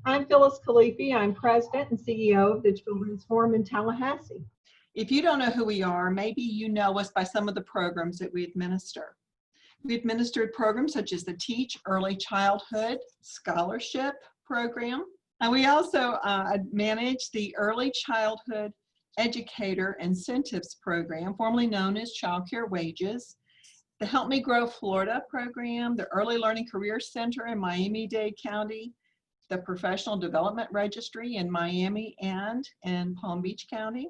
I'm Phyllis Khalifi. I'm President and CEO of the Children's Forum in Tallahassee. If you don't know who we are, maybe you know us by some of the programs that we administer. We administered programs such as the Teach Early Childhood Scholarship Program. And we also manage the Early Childhood Educator Incentives Program, formerly known as Child Care Wages, the Help Me Grow Florida program, the Early Learning Career Center in Miami-Dade County, the Professional Development Registry in Miami and in Palm Beach County,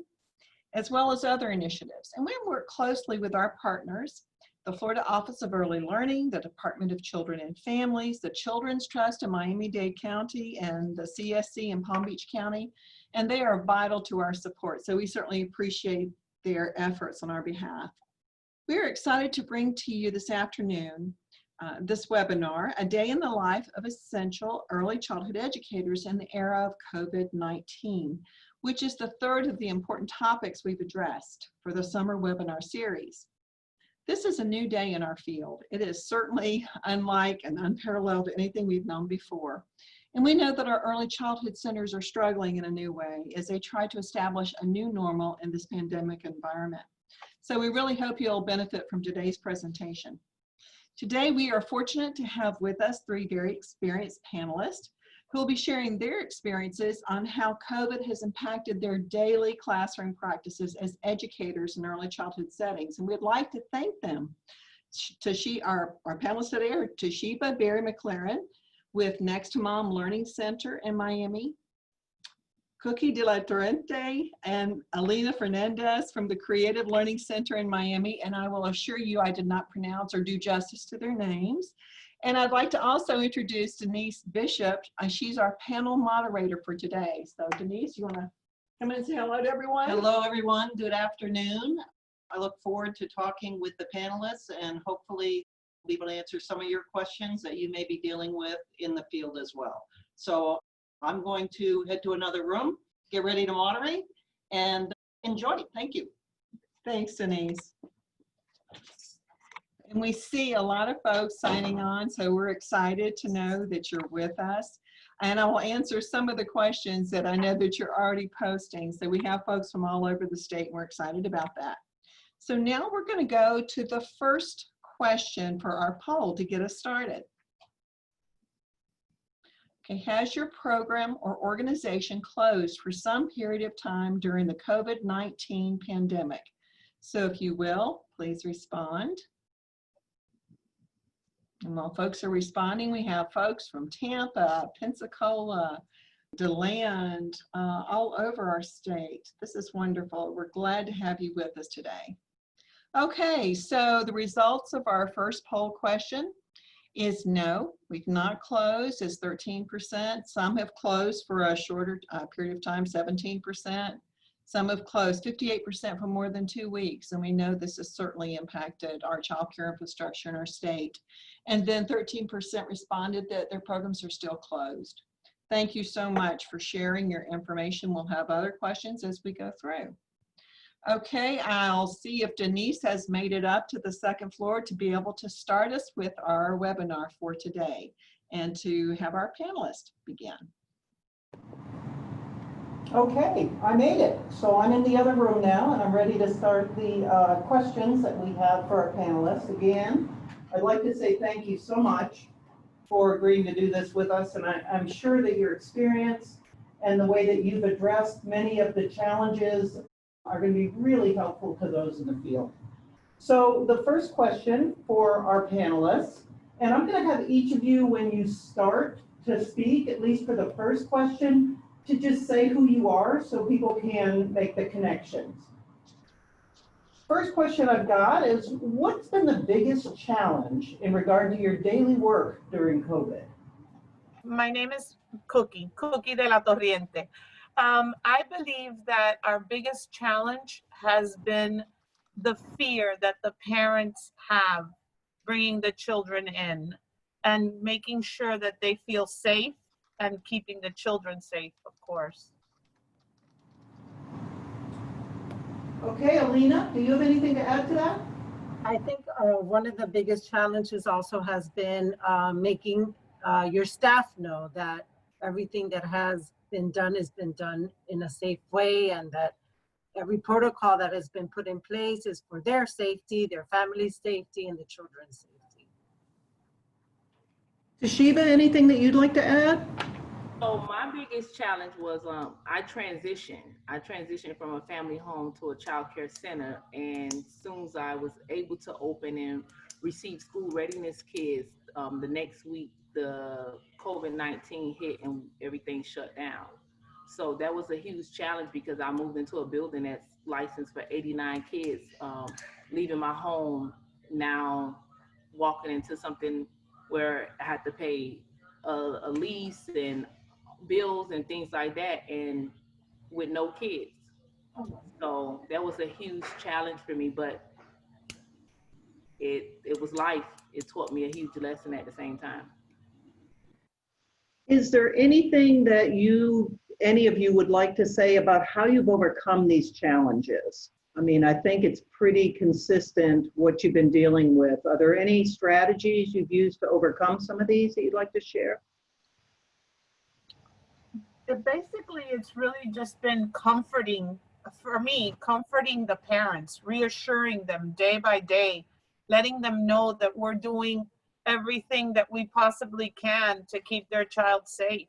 as well as other initiatives. And we work closely with our partners, the Florida Office of Early Learning, the Department of Children and Families, the Children's Trust in Miami-Dade County, and the CSC in Palm Beach County, and they are vital to our support. So we certainly appreciate their efforts on our behalf. We are excited to bring to you this afternoon this webinar, A Day in the Life of Essential Early Childhood Educators in the Era of COVID-19, which is the third of the important topics we've addressed for the summer webinar series. This is a new day in our field. It is certainly unlike and unparalleled to anything we've known before. And we know that our early childhood centers are struggling in a new way as they try to establish a new normal in this pandemic environment. So we really hope you'll benefit from today's presentation. Today, we are fortunate to have with us three very experienced panelists who will be sharing their experiences on how COVID has impacted their daily classroom practices as educators in early childhood settings. And we'd like to thank them. Our panelists today are Toshiba Barry McLaren with Next to Mom Learning Center in Miami, Cookie de la Torrente and Alina Fernandez from the Creative Learning Center in Miami, and I will assure you I did not pronounce or do justice to their names. And I'd like to also introduce Denise Bishop. She's our panel moderator for today. So Denise, you want to come in and say hello to everyone? Hello everyone, good afternoon. I look forward to talking with the panelists and hopefully be able to answer some of your questions that you may be dealing with in the field as well. So I'm going to head to another room, get ready to moderate, and enjoy. Thank you. Thanks, Denise. And we see a lot of folks signing on, so we're excited to know that you're with us. And I will answer some of the questions that I know that you're already posting. So we have folks from all over the state, and we're excited about that. So now we're going to go to the first question for our poll to get us started. Okay, has your program or organization closed for some period of time during the COVID-19 pandemic? So if you will, please respond. And while folks are responding, we have folks from Tampa, Pensacola, DeLand, all over our state. This is wonderful. We're glad to have you with us today. Okay, so the results of our first poll question is no, we've not closed, is 13%. Some have closed for a shorter period of time, 17%. Some have closed 58% for more than 2 weeks. And we know this has certainly impacted our child care infrastructure in our state. And then 13% responded that their programs are still closed. Thank you so much for sharing your information. We'll have other questions as we go through. Okay, I'll see if Denise has made it up to the second floor to be able to start us with our webinar for today and to have our panelists begin. Okay, I made it. So I'm in the other room now and I'm ready to start the questions that we have for our panelists. Again, I'd like to say thank you so much for agreeing to do this with us, and I'm sure that your experience and the way that you've addressed many of the challenges are going to be really helpful to those in the field. So the first question for our panelists, and I'm going to have each of you, when you start to speak, at least for the first question, to just say who you are so people can make the connections. First question I've got is, what's been the biggest challenge in regard to your daily work during COVID? My name is Cookie de la Torrente. I believe that our biggest challenge has been the fear that the parents have bringing the children in and making sure that they feel safe and keeping the children safe, of course. Okay, Alina, do you have anything to add to that? I think one of the biggest challenges also has been making your staff know that everything that has been done in a safe way, and that every protocol that has been put in place is for their safety, their family's safety, and the children's safety. Toshiba, anything that you'd like to add? So my biggest challenge was I transitioned from a family home to a child care center, and as soon as I was able to open and receive school readiness kids, the next week the COVID-19 hit and everything shut down. So that was a huge challenge because I moved into a building that's licensed for 89 kids, leaving my home now, walking into something where I had to pay a lease and bills and things like that, and with no kids. So that was a huge challenge for me, but it was life. It taught me a huge lesson at the same time. Is there anything that any of you would like to say about how you've overcome these challenges? I mean, I think it's pretty consistent what you've been dealing with. Are there any strategies you've used to overcome some of these that you'd like to share? Basically, it's really just been comforting, for me, comforting the parents, reassuring them day by day, letting them know that we're doing everything that we possibly can to keep their child safe.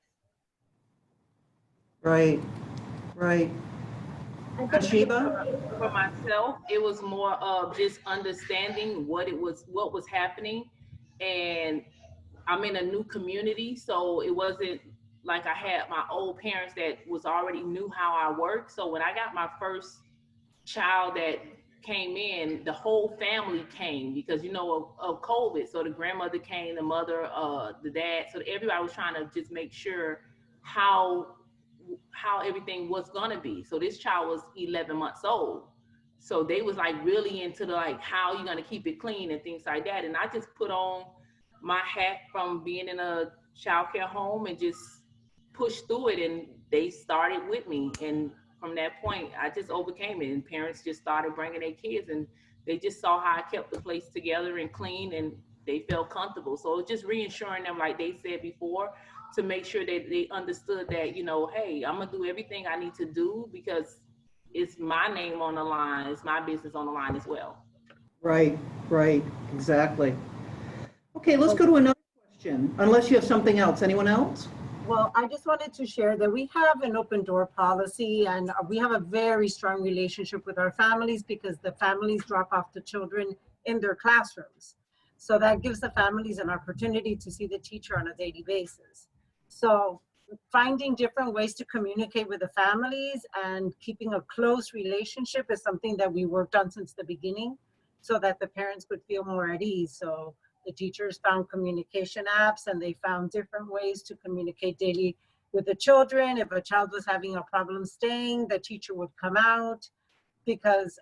Right. Toshiba? For myself, it was more of just understanding what was happening, and I'm in a new community, so it wasn't like I had my old parents that was already knew how I worked. So when I got my first child that came in, the whole family came because, of COVID. So the grandmother came, the mother, the dad. So everybody was trying to just make sure how everything was gonna be. So this child was 11 months old. So they was like really into the how you gonna keep it clean and things like that. And I just put on my hat from being in a child care home and just pushed through it, and they started with me. And from that point, I just overcame it, and parents just started bringing their kids, and they just saw how I kept the place together and clean, and they felt comfortable. So it's just reassuring them, like they said before, to make sure that they understood that, hey, I'm gonna do everything I need to do because it's my name on the line, it's my business on the line as well. Right, exactly. Okay, let's go to another question, unless you have something else. Anyone else? Well, I just wanted to share that we have an open door policy, and we have a very strong relationship with our families because the families drop off the children in their classrooms. So that gives the families an opportunity to see the teacher on a daily basis. So finding different ways to communicate with the families and keeping a close relationship is something that we worked on since the beginning so that the parents could feel more at ease. So the teachers found communication apps, and they found different ways to communicate daily with the children. If a child was having a problem staying, the teacher would come out, because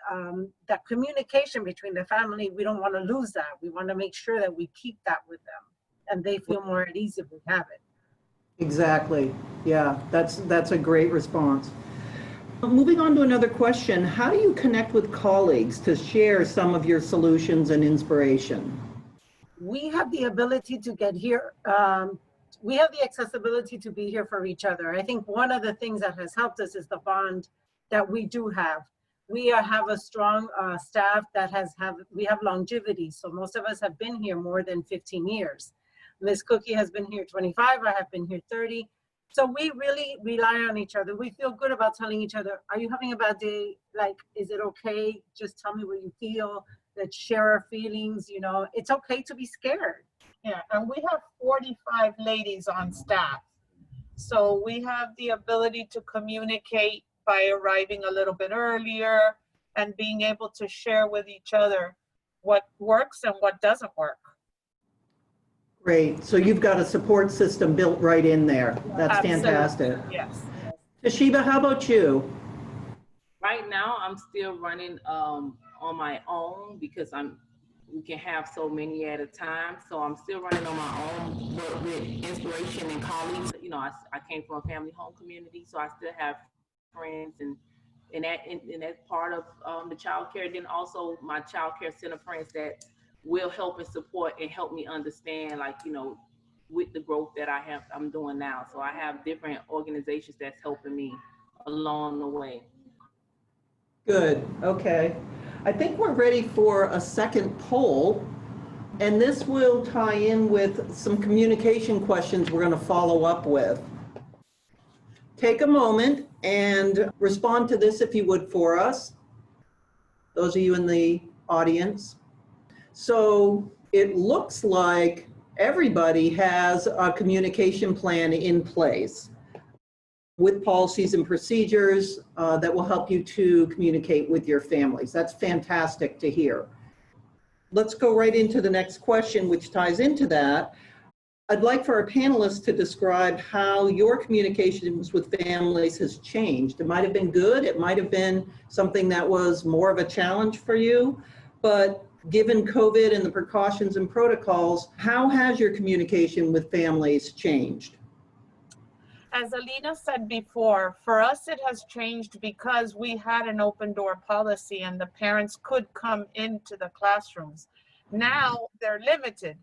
that communication between the family, we don't want to lose that. We want to make sure that we keep that with them, and they feel more at ease if we have it. Exactly. Yeah, that's a great response. Moving on to another question, how do you connect with colleagues to share some of your solutions and inspiration? We have the ability to get here. We have the accessibility to be here for each other. I think one of the things that has helped us is the bond that we do have. We have a strong staff that we have longevity. So most of us have been here more than 15 years. Ms. Cookie has been here 25, I have been here 30. So we really rely on each other. We feel good about telling each other, are you having a bad day? Like, is it okay? Just tell me what you feel. Let's share our feelings. It's okay to be scared. Yeah, and we have 45 ladies on staff. So we have the ability to communicate by arriving a little bit earlier and being able to share with each other what works and what doesn't work. Great. So you've got a support system built right in there. That's Absolutely. Fantastic. Yes. Toshiba, how about you? Right now, I'm still running on my own because we can have so many at a time. So I'm still running on my own, but with inspiration and colleagues. I came from a family home community, so I still have friends and that part of the child care. Then also my child care center friends that will help and support and help me understand, with the growth that I'm doing now. So I have different organizations that's helping me along the way. Good, okay. I think we're ready for a second poll, and this will tie in with some communication questions we're going to follow up with. Take a moment and respond to this if you would for us, those of you in the audience. So it looks like everybody has a communication plan in place with policies and procedures that will help you to communicate with your families. That's fantastic to hear. Let's go right into the next question, which ties into that. I'd like for our panelists to describe how your communications with families has changed. It might have been good, it might have been something that was more of a challenge for you, but given COVID and the precautions and protocols, how has your communication with families changed? As Alina said before, for us it has changed because we had an open door policy and the parents could come into the classrooms. Now they're limited.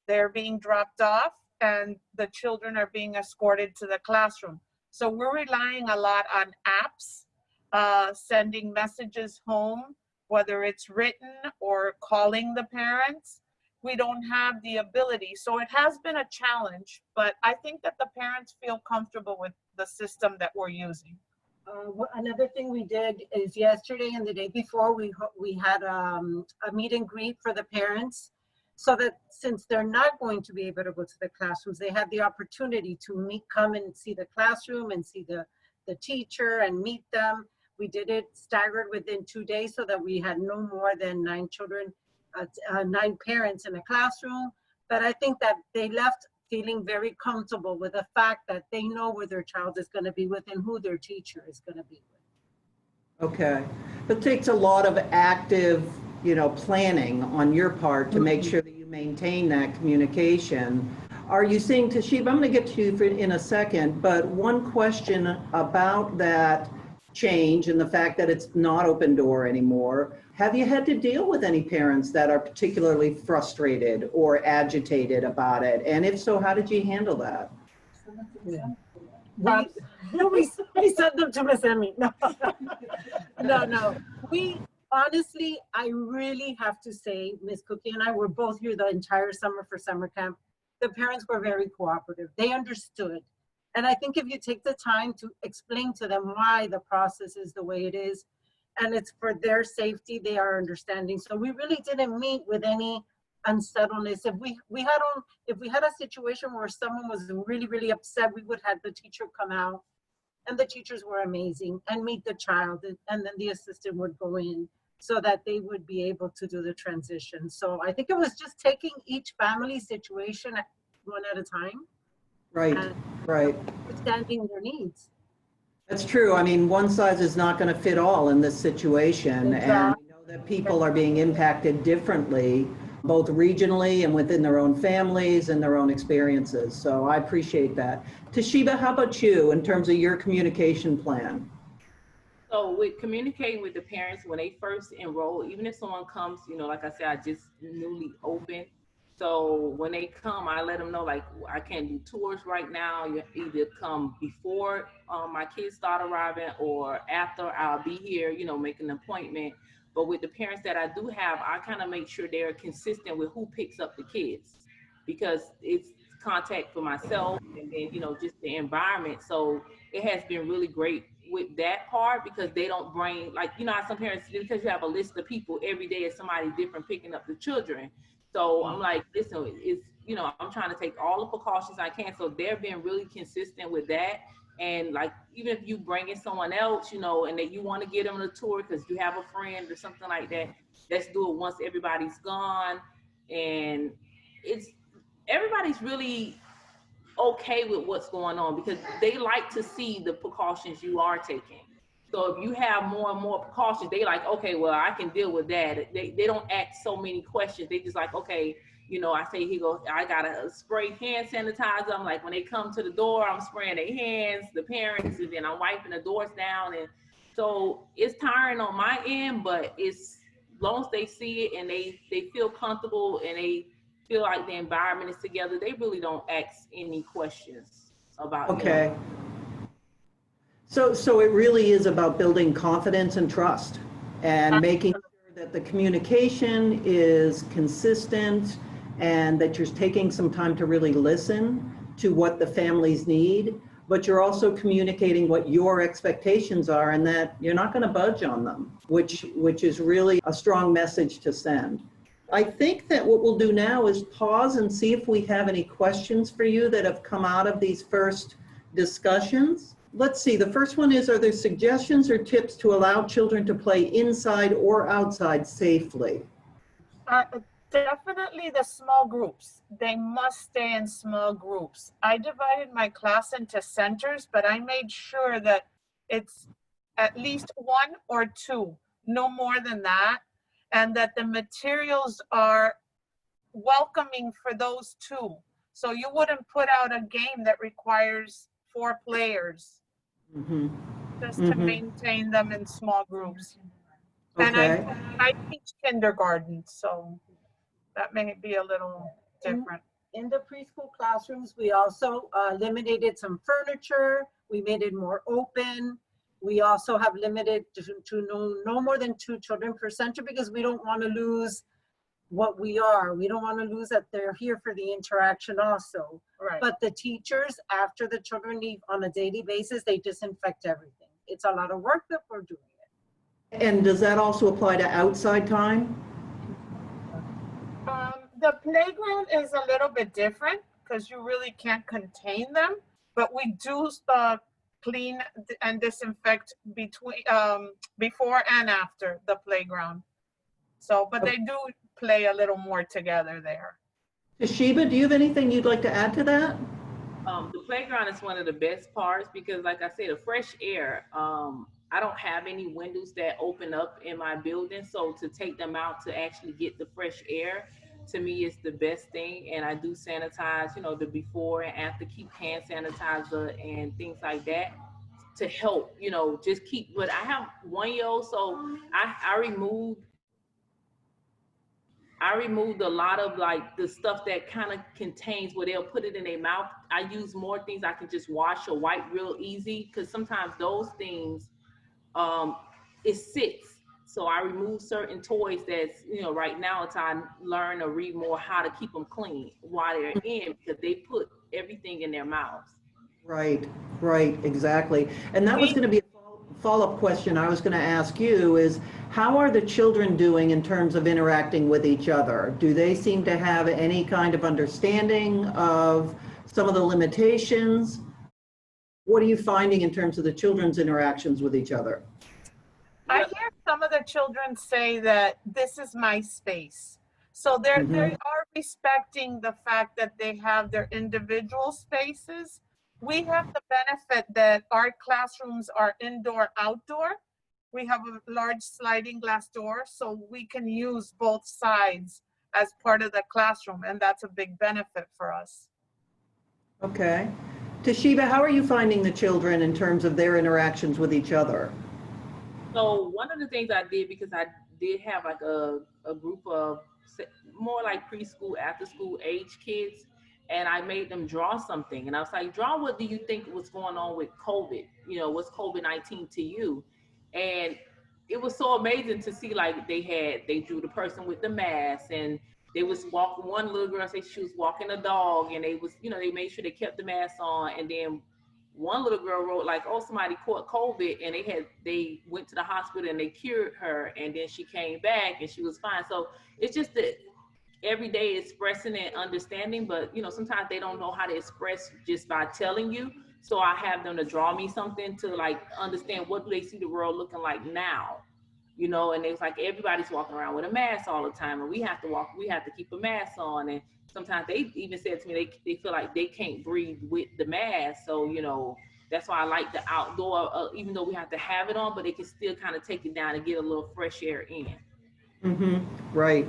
They're being dropped off and the children are being escorted to the classroom. So we're relying a lot on apps, sending messages home, whether it's written or calling the parents. We don't have the ability. So it has been a challenge, but I think that the parents feel comfortable with the system that we're using. Another thing we did is yesterday and the day before, we had a meet and greet for the parents, so that since they're not going to be able to go to the classrooms, they have the opportunity to come and see the classroom and see the teacher and meet them. We did it staggered within 2 days so that we had no more than 9 children, 9 parents in a classroom. But I think that they left feeling very comfortable with the fact that they know where their child is going to be with and who their teacher is going to be with. Okay. It takes a lot of active, planning on your part to make sure that you maintain that communication. Are you seeing, Toshiba, I'm going to get to you in a second, but one question about that change and the fact that it's not open door anymore. Have you had to deal with any parents that are particularly frustrated or agitated about it? And if so, how did you handle that? Yeah. We sent them to Miss Emmy. No. We honestly, I really have to say, Miss Cookie and I were both here the entire summer for summer camp. The parents were very cooperative. They understood. And I think if you take the time to explain to them why the process is the way it is, and it's for their safety, they are understanding. So we really didn't meet with any unsettledness. If we had a situation where someone was really, really upset, we would have the teacher come out, and the teachers were amazing, and meet the child, and then the assistant would go in so that they would be able to do the transition. So I think it was just taking each family situation one at a time. Right. Understanding their needs. That's true. I mean, one size is not going to fit all in this situation. Exactly. And we know that people are being impacted differently, both regionally and within their own families and their own experiences. So I appreciate that. Toshiba, how about you in terms of your communication plan? So with communicating with the parents when they first enroll, even if someone comes, like I said, I just newly opened. So when they come, I let them know, like, I can't do tours right now. You either come before my kids start arriving or after. I'll be here, making an appointment. But with the parents that I do have, I kind of make sure they're consistent with who picks up the kids, because it's contact for myself and then, just the environment. So it has been really great with that part, because they don't bring, like, how some parents, because you have a list of people every day, is somebody different picking up the children. So I'm like, listen, it's, I'm trying to take all the precautions I can. So they're being really consistent with that. And like, even if you bring in someone else, and that you want to get them on a tour because you have a friend or something like that, let's do it once everybody's gone. And everybody's really okay with what's going on, because they like to see the precautions you are taking. So if you have more and more precautions, they like, okay, well, I can deal with that. They don't ask so many questions. They just like, okay, I say, I got to spray hand sanitizer. I'm like, when they come to the door, I'm spraying their hands, the parents, and then I'm wiping the doors down. And so it's tiring on my end, but it's, as long as they see it and they feel comfortable and they feel like the environment is together, they really don't ask any questions about Okay. So it really is about building confidence and trust and making sure that the communication is consistent and that you're taking some time to really listen to what the families need, but you're also communicating what your expectations are and that you're not going to budge on them, which is really a strong message to send. I think that what we'll do now is pause and see if we have any questions for you that have come out of these first discussions. Let's see, the first one is, are there suggestions or tips to allow children to play inside or outside safely? Definitely the small groups. They must stay in small groups. I divided my class into centers, but I made sure that it's at least 1 or 2, no more than that, and that the materials are welcoming for those 2. So you wouldn't put out a game that requires 4 players, just to maintain them in small groups. And Okay. I teach kindergarten, so that may be a little different. In the preschool classrooms, we also eliminated some furniture. We made it more open. We also have limited to no more than 2 children per center because we don't want to lose what we are. We don't want to lose that they're here for the interaction also. Right. But the teachers, after the children leave on a daily basis, they disinfect everything. It's a lot of work that we're doing it. And does that also apply to outside time? The playground is a little bit different because you really can't contain them, but we do clean and disinfect between before and after the playground. So, but they do play a little more together there. Toshiba, do you have anything you'd like to add to that? The playground is one of the best parts because, like I said, the fresh air. I don't have any windows that open up in my building, so to take them out to actually get the fresh air, to me, is the best thing. And I do sanitize, the before and after, keep hand sanitizer and things like that to help, just keep. But I have 1-year-old, so I removed a lot of like the stuff that kind of contains where they'll put it in their mouth. I use more things I can just wash or wipe real easy because sometimes those things, it sits. So I remove certain toys that's, right now until I learn or read more how to keep them clean while they're in, because they put everything in their mouths. Right, exactly. And that was going to be a follow-up question I was going to ask you is, how are the children doing in terms of interacting with each other? Do they seem to have any kind of understanding of some of the limitations? What are you finding in terms of the children's interactions with each other? I hear some of the children say that this is my space. So they are respecting the fact that they have their individual spaces. We have the benefit that our classrooms are indoor, outdoor. We have a large sliding glass door, so we can use both sides as part of the classroom, and that's a big benefit for us. Okay. Toshiba, how are you finding the children in terms of their interactions with each other? So one of the things I did, because I did have like a group of more like preschool, after school age kids, and I made them draw something. And I was like, draw what do you think was going on with COVID? What's COVID-19 to you? And it was so amazing to see, like, they drew the person with the mask, and they was walking, one little girl said she was walking a dog, and they was, they made sure they kept the mask on. And then one little girl wrote like, oh, somebody caught COVID, and they went to the hospital and they cured her, and then she came back and she was fine. So it's just that every day expressing and understanding, but sometimes they don't know how to express just by telling you. So I have them to draw me something to like understand what do they see the world looking like now, and it's like everybody's walking around with a mask all the time, and we have to keep a mask on. And sometimes they even said to me they feel like they can't breathe with the mask. So that's why I like the outdoor, even though we have to have it on, but they can still kind of take it down and get a little fresh air in. Right.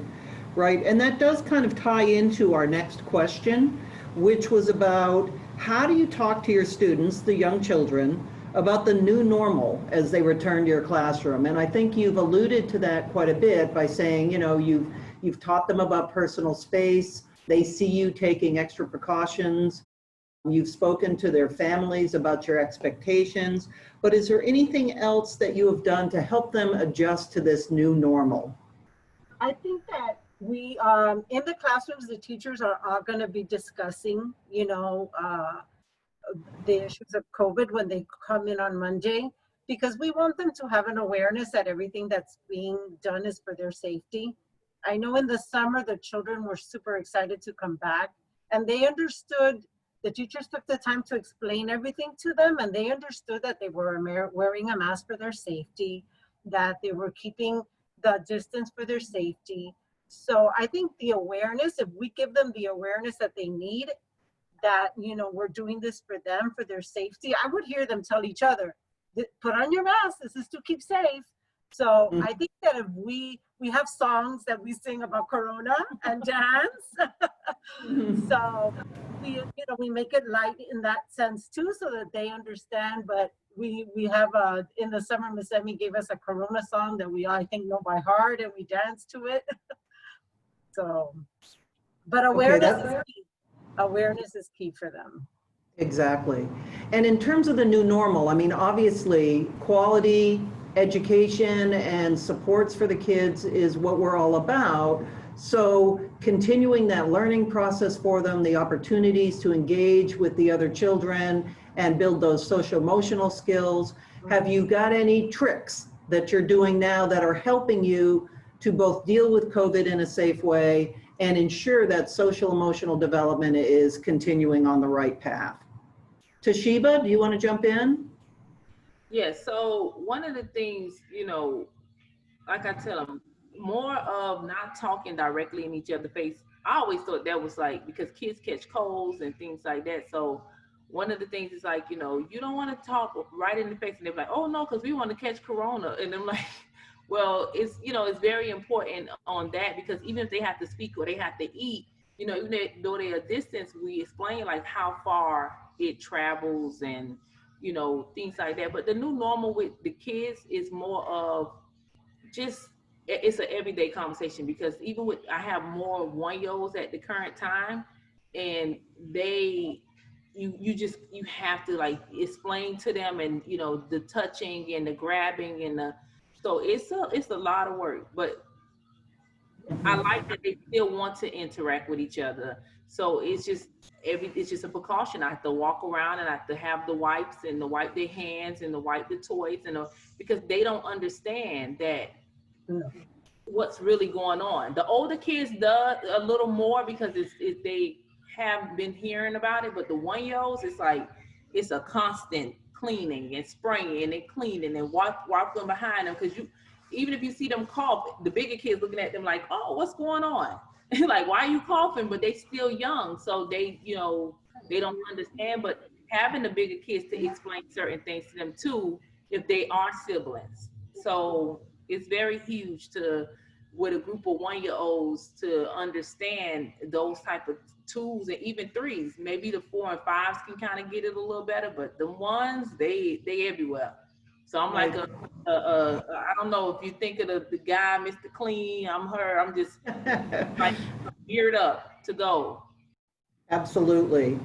And that does kind of tie into our next question, which was about how do you talk to your students, the young children, about the new normal as they return to your classroom? And I think you've alluded to that quite a bit by saying, you've taught them about personal space, They see you taking extra precautions. You've spoken to their families about your expectations, but is there anything else that you have done to help them adjust to this new normal? I think that we, in the classrooms, the teachers are going to be discussing, the issues of COVID when they come in on Monday, because we want them to have an awareness that everything that's being done is for their safety. I know in the summer, the children were super excited to come back, and they understood, the teachers took the time to explain everything to them, and they understood that they were wearing a mask for their safety, that they were keeping the distance for their safety. So I think the awareness, if we give them the awareness that they need, that, we're doing this for them, for their safety. I would hear them tell each other, put on your mask, this is to keep safe. So I think that if we have songs that we sing about Corona and dance. So we make it light in that sense too, so that they understand. But we have in the summer, Miss Emmy gave us a Corona song that we, I think, know by heart, and we dance to it. So, but awareness is key. Awareness is key for them. Exactly. And in terms of the new normal, I mean, obviously, quality education and supports for the kids is what we're all about. So continuing that learning process for them, the opportunities to engage with the other children and build those social emotional skills. Have you got any tricks that you're doing now that are helping you to both deal with COVID in a safe way and ensure that social emotional development is continuing on the right path? Toshiba, do you want to jump in? Yes. So one of the things, like I tell them, more of not talking directly in each other's face. I always thought that was like, because kids catch colds and things like that. So one of the things is like, you don't want to talk right in the face, and they're like, oh no, because we want to catch Corona. And I'm like, well, it's very important on that, because even if they have to speak or they have to eat, even though they're a distance, we explain like how far it travels and, things like that. But the new normal with the kids is more of just, it's an everyday conversation, because even with, I have more 1-year-olds at the current time, and you have to like explain to them, and the touching and the grabbing and so it's a lot of work, but I like that they still want to interact with each other. So it's just a precaution. I have to walk around and I have to have the wipes and to wipe their hands and to wipe the toys, because they don't understand that what's really going on. The older kids does a little more, because they have been hearing about it, but the 1-year-olds, it's like it's a constant cleaning and spraying and cleaning and walking behind them, because even if you see them cough, the bigger kids looking at them like, oh, what's going on? Like, why are you coughing? But they still young, so they don't understand. But having the bigger kids to explain certain things to them too, if they are siblings. So it's very huge with a group of 1-year-olds to understand those type of tools, and even 3s. Maybe the 4 and 5s can kind of get it a little better, but the 1s, they everywhere. So I'm like I don't know if you think of the guy, Mr. Clean, I'm her. I'm just like geared up to go. Absolutely.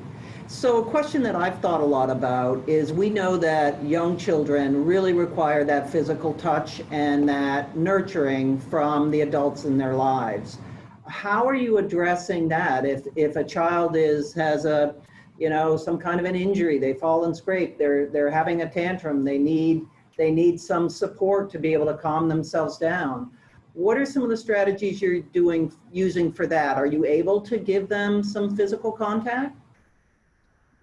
So a question that I've thought a lot about is, we know that young children really require that physical touch and that nurturing from the adults in their lives. How are you addressing that? If a child has some kind of an injury, they fall and scrape, they're having a tantrum, they need some support to be able to calm themselves down. What are some of the strategies you're using for that? Are you able to give them some physical contact?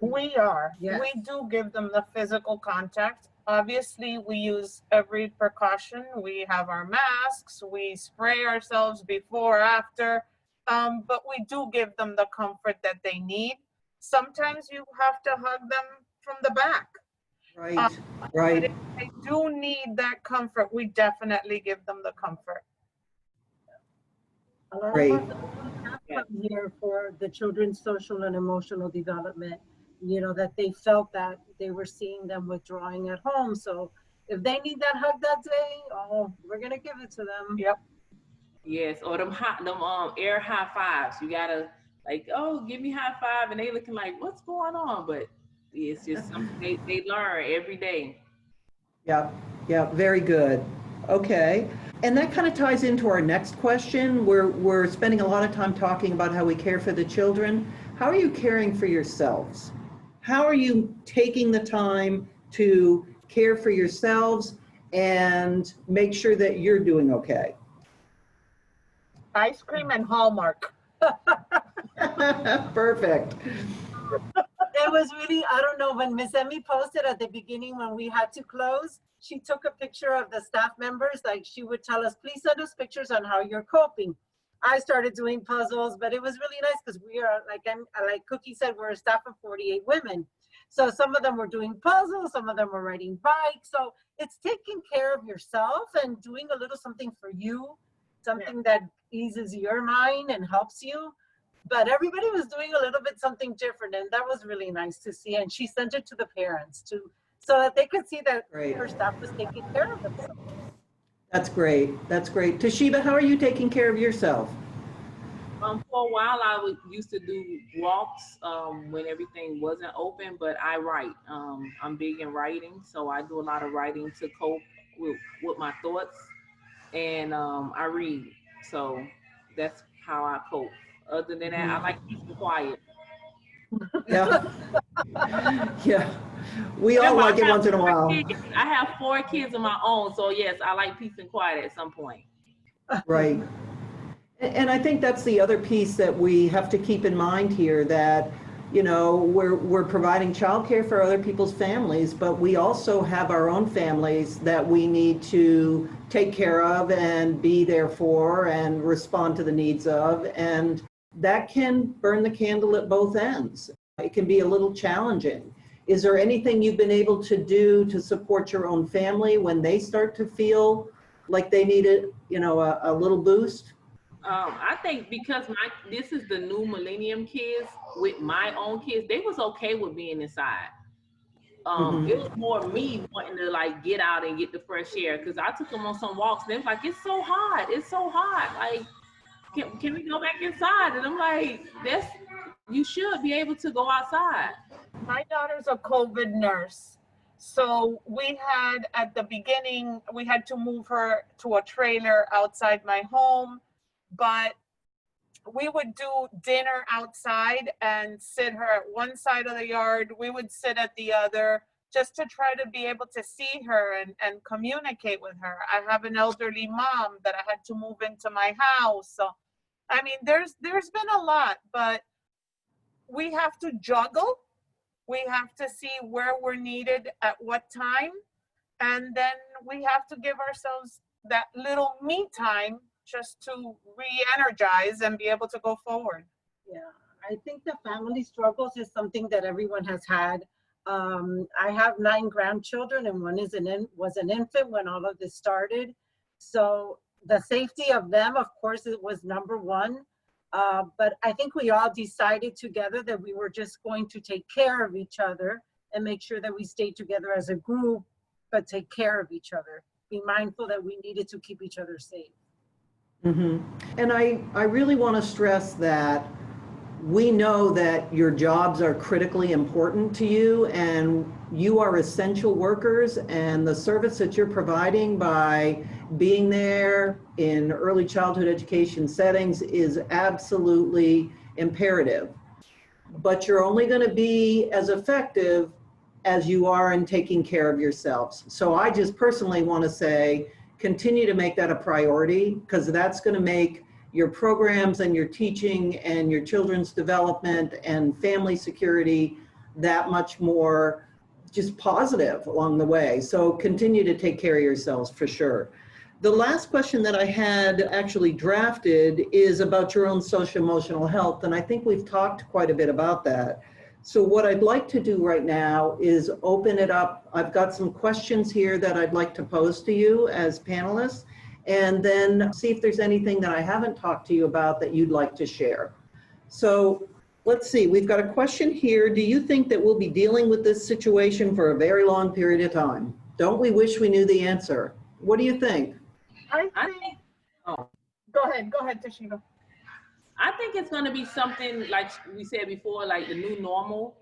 We are. Yes. We do give them the physical contact. Obviously, we use every precaution. We have our masks. We spray ourselves before, after. But we do give them the comfort that they need. Sometimes you have to hug them from the back. Right, But right. if they do need that comfort, we definitely give them the comfort. A lot Great. of us have come here for the children's social and emotional development, that they felt that they were seeing them withdrawing at home. So if they need that hug that day, we're going to give it to them. Yep. Yes, or them air high fives. You gotta like, oh, give me high five, and they looking like, what's going on? But it's just something they learn every day. Yeah, yeah, very good. Okay. And that kind of ties into our next question. We're spending a lot of time talking about how we care for the children. How are you caring for yourselves? How are you taking the time to care for yourselves and make sure that you're doing okay? Ice cream and Hallmark. Perfect. It was really, I don't know, when Miss Emmy posted at the beginning when we had to close, she took a picture of the staff members. Like she would tell us, please send us pictures on how you're coping. I started doing puzzles, but it was really nice because we are, like Cookie said, we're a staff of 48 women. So some of them were doing puzzles, some of them were riding bikes. So it's taking care of yourself and doing a little something for you, something that eases your mind and helps you. But everybody was doing a little bit something different, and that was really nice to see. And she sent it to the parents too, so that they could see that Great. her staff was taking care of themselves. That's great. That's great. Toshiba, how are you taking care of yourself? For a while, used to do walks when everything wasn't open, but I write. I'm big in writing, so I do a lot of writing to cope with my thoughts, and I read. So that's how I cope. Other than that, I like peace and quiet. Yeah. Yeah. We all like it once in a while. I have 4 kids of my own, so yes, I like peace and quiet at some point. Right. And I think that's the other piece that we have to keep in mind here, that, you know, we're providing childcare for other people's families, but we also have our own families that we need to take care of and be there for and respond to the needs of. And that can burn the candle at both ends. It can be a little challenging. Is there anything you've been able to do to support your own family when they start to feel like they need a little boost? I think because this is the new millennium kids, with my own kids, they was okay with being inside. It was more me wanting to like get out and get the fresh air, because I took them on some walks and they was like, it's so hot, like can we go back inside? And I'm like, you should be able to go outside. My daughter's a COVID nurse. So we had, at the beginning, we had to move her to a trailer outside my home, but we would do dinner outside and sit her at one side of the yard. We would sit at the other, just to try to be able to see her and communicate with her. I have an elderly mom that I had to move into my house. So, I mean, there's been a lot, but we have to juggle. We have to see where we're needed at what time. And then we have to give ourselves that little me time just to re-energize and be able to go forward. Yeah, I think the family struggles is something that everyone has had. I have 9 grandchildren, and one was an infant when all of this started. So the safety of them, of course, it was number one. But I think we all decided together that we were just going to take care of each other and make sure that we stayed together as a group, but take care of each other. Be mindful that we needed to keep each other safe. Mm-hmm. And I really want to stress that we know that your jobs are critically important to you, and you are essential workers, and the service that you're providing by being there in early childhood education settings is absolutely imperative. But you're only going to be as effective as you are in taking care of yourselves. So I just personally want to say, continue to make that a priority, because that's going to make your programs and your teaching and your children's development and family security that much more just positive along the way. So continue to take care of yourselves for sure. The last question that I had actually drafted is about your own social emotional health, and I think we've talked quite a bit about that. So what I'd like to do right now is open it up. I've got some questions here that I'd like to pose to you as panelists, and then see if there's anything that I haven't talked to you about that you'd like to share. So let's see, we've got a question here. Do you think that we'll be dealing with this situation for a very long period of time? Don't we wish we knew the answer? What do you think? I think, go ahead, Toshiba. I think it's going to be something like we said before, like the new normal,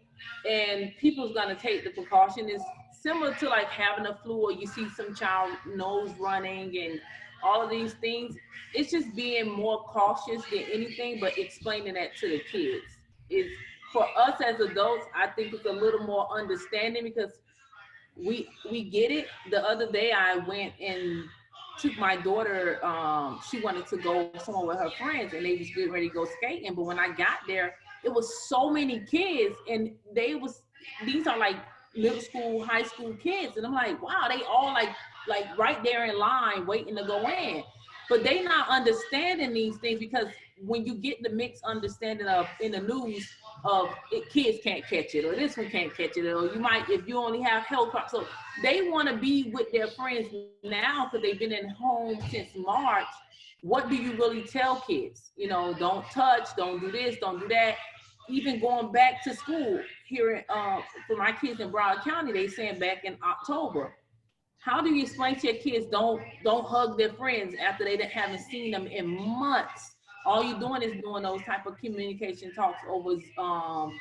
and people's going to take the precaution. It's similar to like having a flu, or you see some child nose running and all of these things. It's just being more cautious than anything, but explaining that to the kids. Is for us as adults, I think it's a little more understanding because we get it. The other day I went and took my daughter, she wanted to go somewhere with her friends and they was getting ready to go skating, but when I got there it was so many kids, and these are like middle school, high school kids, and I'm like, wow, they all like right there in line waiting to go in. But they not understanding these things, because when you get the mixed understanding of in the news of kids can't catch it, or this one can't catch it, or you might, if you only have health problems. So they want to be with their friends now because they've been in home since March. What do you really tell kids? You know, don't touch, don't do this, don't do that. Even going back to school here, for my kids in Broward County, they saying back in October. How do you explain to your kids don't hug their friends after they haven't seen them in months? All you're doing is doing those type of communication talks over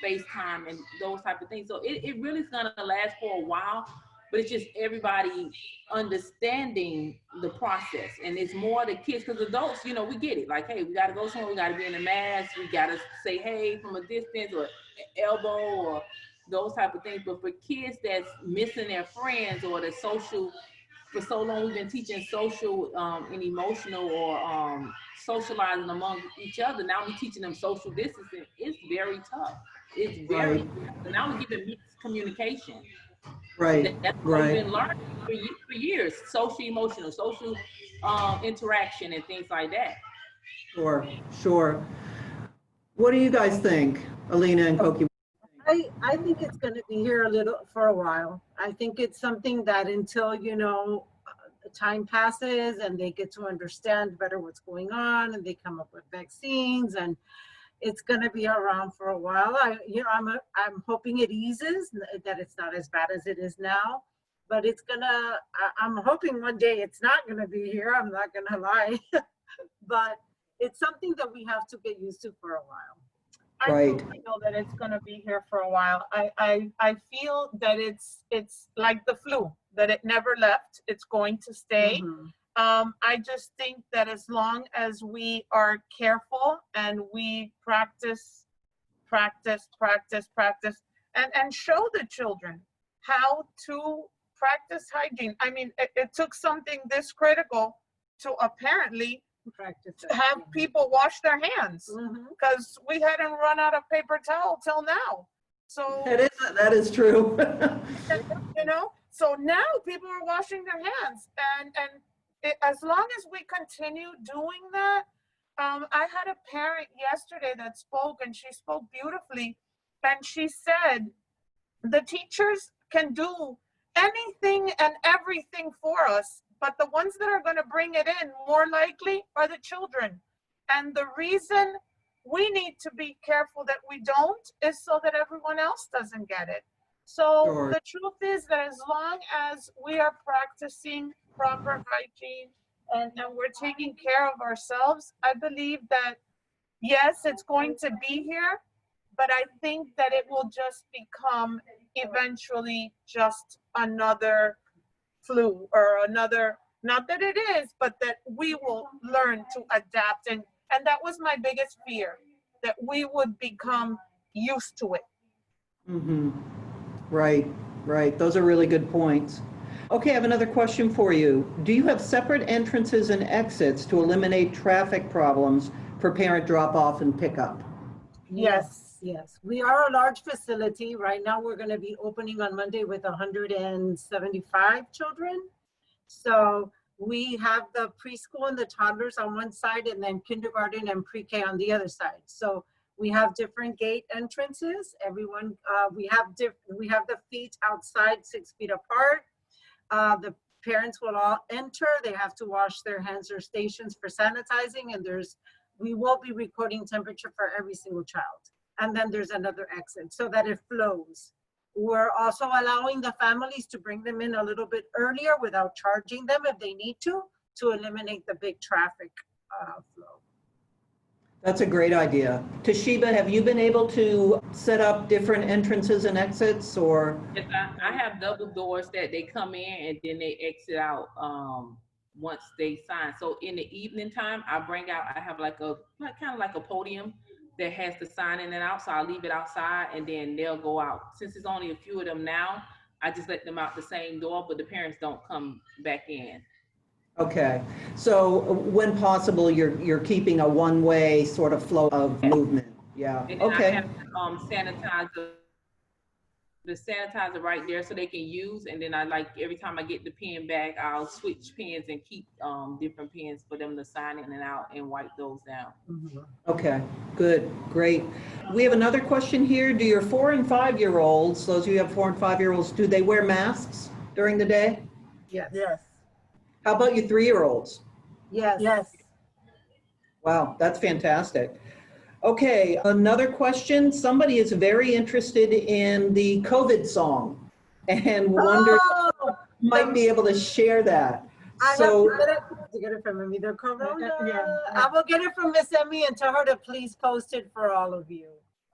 FaceTime and those type of things. So it really is gonna last for a while, but it's just everybody understanding the process. And it's more the kids, because adults, you know, we get it. Like, hey, we gotta go somewhere, we gotta be in a mask, we gotta say hey from a distance, or elbow, or those type of things. But for kids that's missing their friends, or the social, for so long we've been teaching social and emotional, or socializing among each other. Now we're teaching them social distancing. It's very tough. It's very Right. tough. So now we're giving mixed communication. Right, That's what we've right. been learning for years. Social, emotional, social interaction and things like that. Sure, sure. What do you guys think, Alina and Koki? I think it's going to be here a little for a while. I think it's something that until, you know, time passes and they get to understand better what's going on and they come up with vaccines, and it's going to be around for a while. I'm hoping it eases, that it's not as bad as it is now, but I'm hoping one day it's not going to be here. I'm not going to lie, but it's something that we have to get used to for a while. Right. I feel that it's going to be here for a while. I feel that it's like the flu, that it never left. It's going to stay. I just think that as long as we are careful and we practice, and show the children how to practice hygiene. I mean, it took something this critical to apparently Practice have people wash their hands, because we hadn't run out of paper towel till now. So That is true. you know, so now people are washing their hands, and as long as we continue doing that. I had a parent yesterday that spoke, and she spoke beautifully, and she said the teachers can do anything and everything for us, but the ones that are going to bring it in more likely are the children. And the reason we need to be careful that we don't is so that everyone else doesn't get it. So Sure. the truth is that as long as we are practicing proper hygiene and we're taking care of ourselves, I believe that, yes, it's going to be here, but I think that it will just become eventually just another flu, or another, not that it is, but that we will learn to adapt. And that was my biggest fear, that we would become used to it. Right, right. Those are really good points. Okay, I have another question for you. Do you have separate entrances and exits to eliminate traffic problems for parent drop-off and pickup? Yes, yes. We are a large facility. Right now, we're going to be opening on Monday with 175 children. So we have the preschool and the toddlers on one side, and then kindergarten and pre-K on the other side. So we have different gate entrances. Everyone, we have the feet outside 6 feet apart. The parents will all enter. They have to wash their hands. Or stations for sanitizing, and we will be recording temperature for every single child. And then there's another exit so that it flows. We're also allowing the families to bring them in a little bit earlier without charging them if they need to eliminate the big traffic flow. That's a great idea. Toshiba, have you been able to set up different entrances and exits or? Yes, I have double doors that they come in and then they exit out once they sign. So in the evening time, I have like kind of like a podium that has the sign in and out. So I leave it outside and then they'll go out. Since there's only a few of them now, I just let them out the same door, but the parents don't come back in. Okay, so when possible, you're keeping a one-way sort of flow of movement. Yeah, And then okay. I have the sanitizer right there so they can use. And then every time I get the pen back, I'll switch pens and keep different pens for them to sign in and out and wipe those down. Okay, good, great. We have another question here. Do your 4 and 5-year-olds, those of you who have 4 and 5-year-olds, do they wear masks during the day? Yes. Yes. How about you 3-year-olds? Yes. Yes. Wow, that's fantastic. Okay, another question. Somebody is very interested in the COVID song and wonders if you might be able to share that. I So, have to get it from Emmy. The Corona. Yeah. I will get it from Miss Emmy and tell her to please post it for all of you.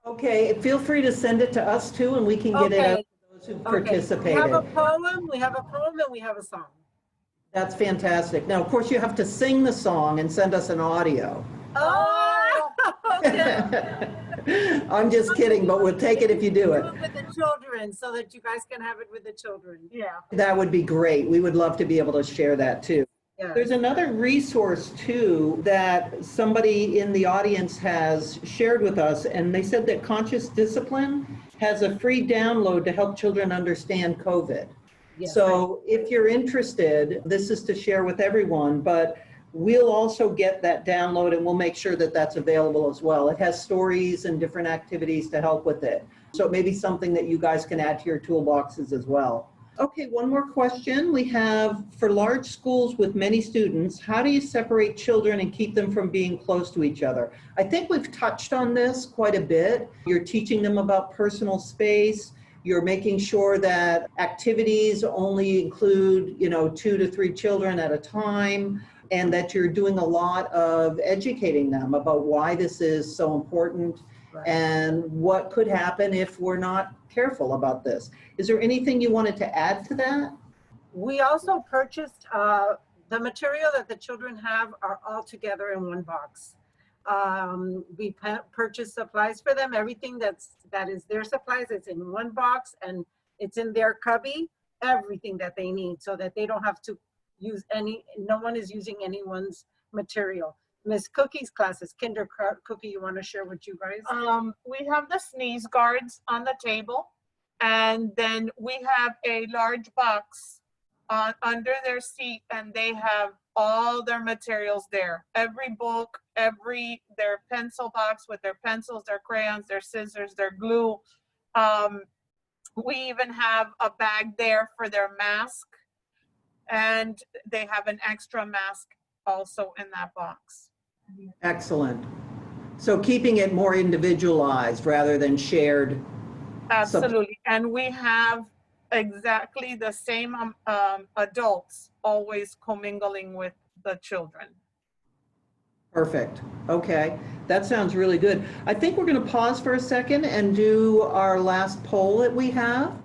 okay, feel free to send it to us too, and we can get it out to those who participated. We have a poem, and we have a song. That's fantastic. Now, of course, you have to sing the song and send us an audio. Oh, okay. I'm just kidding, but we'll take it if you do it. Do it with the children so that you guys can have it with the children. Yeah. That would be great. We would love to be able to share that too. Yeah. There's another resource too that somebody in the audience has shared with us, and they said that Conscious Discipline has a free download to help children understand COVID. Yes. So if you're interested, this is to share with everyone, but we'll also get that download and we'll make sure that that's available as well. It has stories and different activities to help with it. So it may be something that you guys can add to your toolboxes as well. Okay, one more question. We have, for large schools with many students, how do you separate children and keep them from being close to each other? I think we've touched on this quite a bit. You're teaching them about personal space. You're making sure that activities only include, 2 to 3 children at a time, and that you're doing a lot of educating them about why this is so important and what could happen if we're not careful about this. Is there anything you wanted to add to that? We also purchased the material that the children have are all together in one box. We purchased supplies for them. Everything that is their supplies, it's in one box and it's in their cubby, everything that they need so that they don't have to use no one is using anyone's material. Miss Cookie's classes, Cookie, you want to share with you guys? We have the sneeze guards on the table, and then we have a large box under their seat, and they have all their materials there. Every book, their pencil box with their pencils, their crayons, their scissors, their glue. We even have a bag there for their mask, and they have an extra mask also in that box. Excellent. So keeping it more individualized rather than shared. Absolutely. And we have exactly the same adults always commingling with the children. Perfect. Okay. That sounds really good. I think we're going to pause for a second and do our last poll that we have.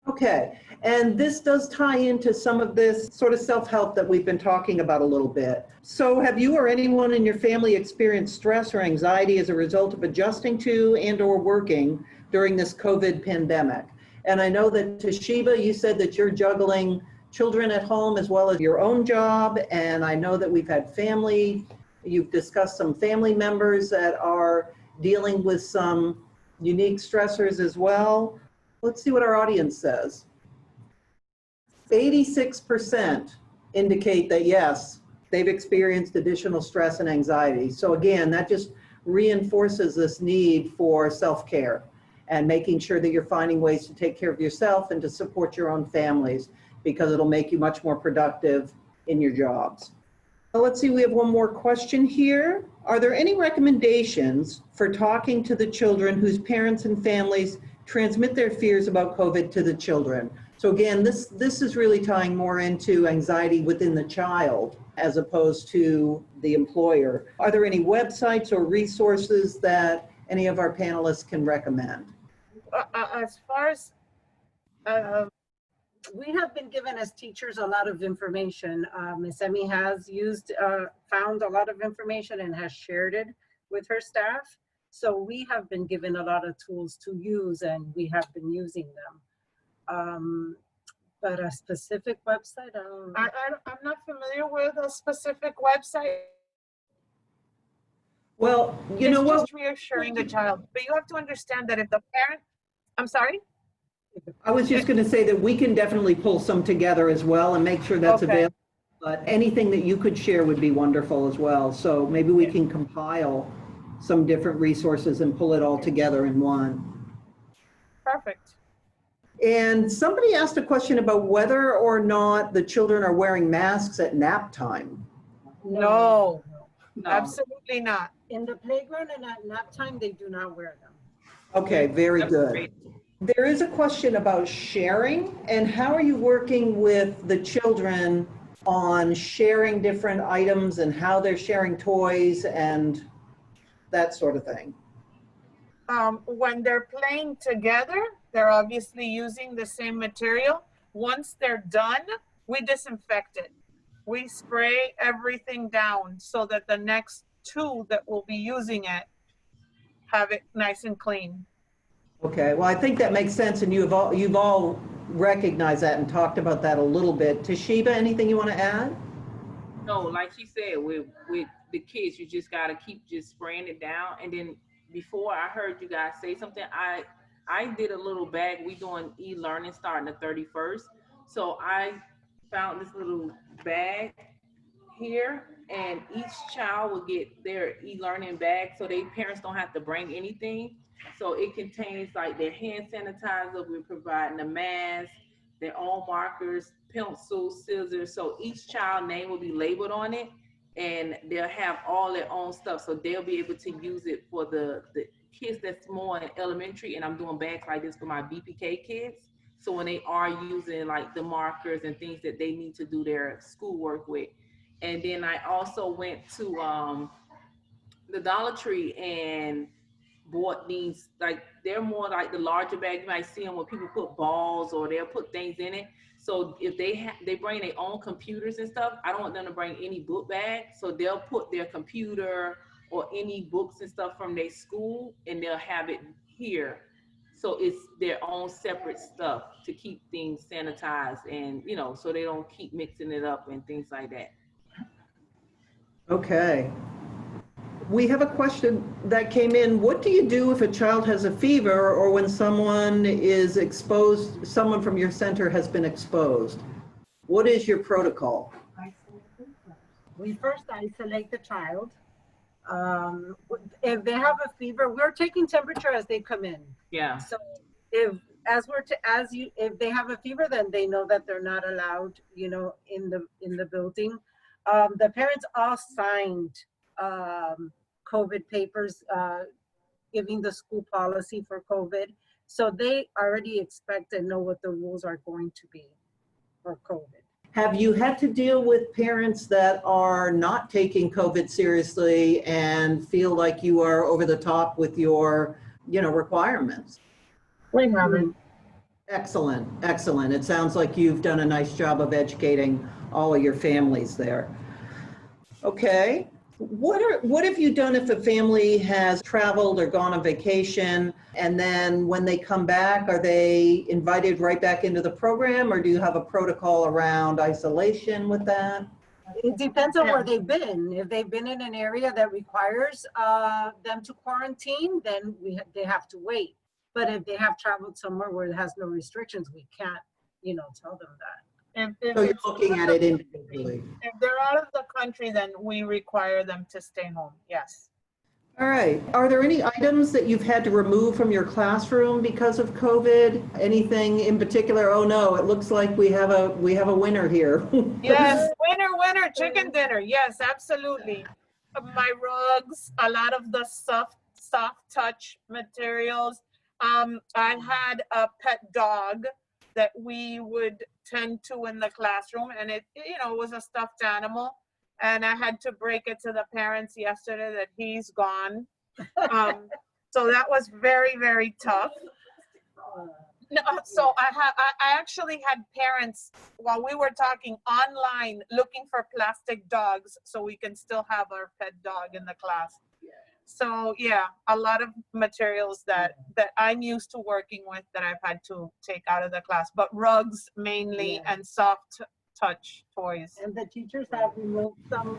Okay. And this does tie into some of this sort of self-help that we've been talking about a little bit. So have you or anyone in your family experienced stress or anxiety as a result of adjusting to and or working during this COVID pandemic? And I know that Toshiba, you said that you're juggling children at home as well as your own job. And I know that we've had you've discussed some family members that are dealing with some unique stressors as well. Let's see what our audience says. 86% indicate that yes, they've experienced additional stress and anxiety. So again, that just reinforces this need for self-care and making sure that you're finding ways to take care of yourself and to support your own families, because it'll make you much more productive in your jobs. Let's see, we have one more question here. Are there any recommendations for talking to the children whose parents and families transmit their fears about COVID to the children? So again, this is really tying more into anxiety within the child as opposed to the employer. Are there any websites or resources that any of our panelists can recommend? As far as We have been given as teachers a lot of information. Ms. Emmy has found a lot of information and has shared it with her staff. So we have been given a lot of tools to use and we have been using them. But a specific website, I'm not familiar with a specific website. Well, you It's know what? just reassuring the child. But you have to understand that if the parent, I'm sorry? I was just going to say that we can definitely pull some together as well and make sure that's Okay. available. But anything that you could share would be wonderful as well. So maybe we can compile some different resources and pull it all together in one. Perfect. And somebody asked a question about whether or not the children are wearing masks at nap time. No, No. absolutely not. in the playground and at nap time, they do not wear them. Okay, very That's good. great. There is a question about sharing, and how are you working with the children on sharing different items and how they're sharing toys and that sort of thing? When they're playing together, they're obviously using the same material. Once they're done, we disinfect it. We spray everything down so that the next two that will be using it have it nice and clean. Okay, well, I think that makes sense, and you've all recognized that and talked about that a little bit. Toshiba, anything you want to add? No, like she said, with the kids, you just gotta keep just spraying it down. And then before I heard you guys say something, I did a little bag. We doing e-learning starting the 31st. So I found this little bag here, and each child will get their e-learning bag, so they parents don't have to bring anything. So it contains like their hand sanitizer. We're providing a mask, their own markers, pencils, scissors. So each child name will be labeled on it, and they'll have all their own stuff. So they'll be able to use it for the kids that's more in elementary. And I'm doing bags like this for my BPK kids. So when they are using like the markers and things that they need to do their schoolwork with. And then I also went to the Dollar Tree and bought these, like they're more like the larger bag. You might see them when people put balls or they'll put things in it. So if they bring their own computers and stuff, I don't want them to bring any book bag. So they'll put their computer or any books and stuff from their school, and they'll have it here. So it's their own separate stuff to keep things sanitized, and so they don't keep mixing it up and things like that. Okay. We have a question that came in. What do you do if a child has a fever or when someone is exposed, someone from your center has been exposed? What is your protocol? We first isolate the child. If they have a fever, we're taking temperature as they come in. Yeah. So if they have a fever, then they know that they're not allowed, in the building. The parents all signed COVID papers, giving the school policy for COVID. So they already expect and know what the rules are going to be for COVID. Have you had to deal with parents that are not taking COVID seriously and feel like you are over the top with your, requirements? We haven't. Excellent, excellent. It sounds like you've done a nice job of educating all of your families there. Okay. What have you done if a family has traveled or gone on vacation, and then when they come back, are they invited right back into the program, or do you have a protocol around isolation with that? It depends on where they've been. If they've been in an area that requires them to quarantine, then they have to wait. But if they have traveled somewhere where it has no restrictions, we can't, tell them that. So you're looking at it individually. If they're out of the country, then we require them to stay home. Yes. All right. Are there any items that you've had to remove from your classroom because of COVID? Anything in particular? Oh no, it looks like we have a winner here. Yes, winner, chicken dinner. Yes, absolutely. My rugs, a lot of the soft touch materials. I had a pet dog that we would tend to in the classroom, and it was a stuffed animal, and I had to break it to the parents yesterday that he's gone. So that was very, very tough. No, so I actually had parents while we were talking online looking for plastic dogs so we can still have our pet dog in the class. So yeah, a lot of materials that I'm used to working with that I've had to take out of the class, but rugs mainly, and soft touch toys. And the teachers have removed some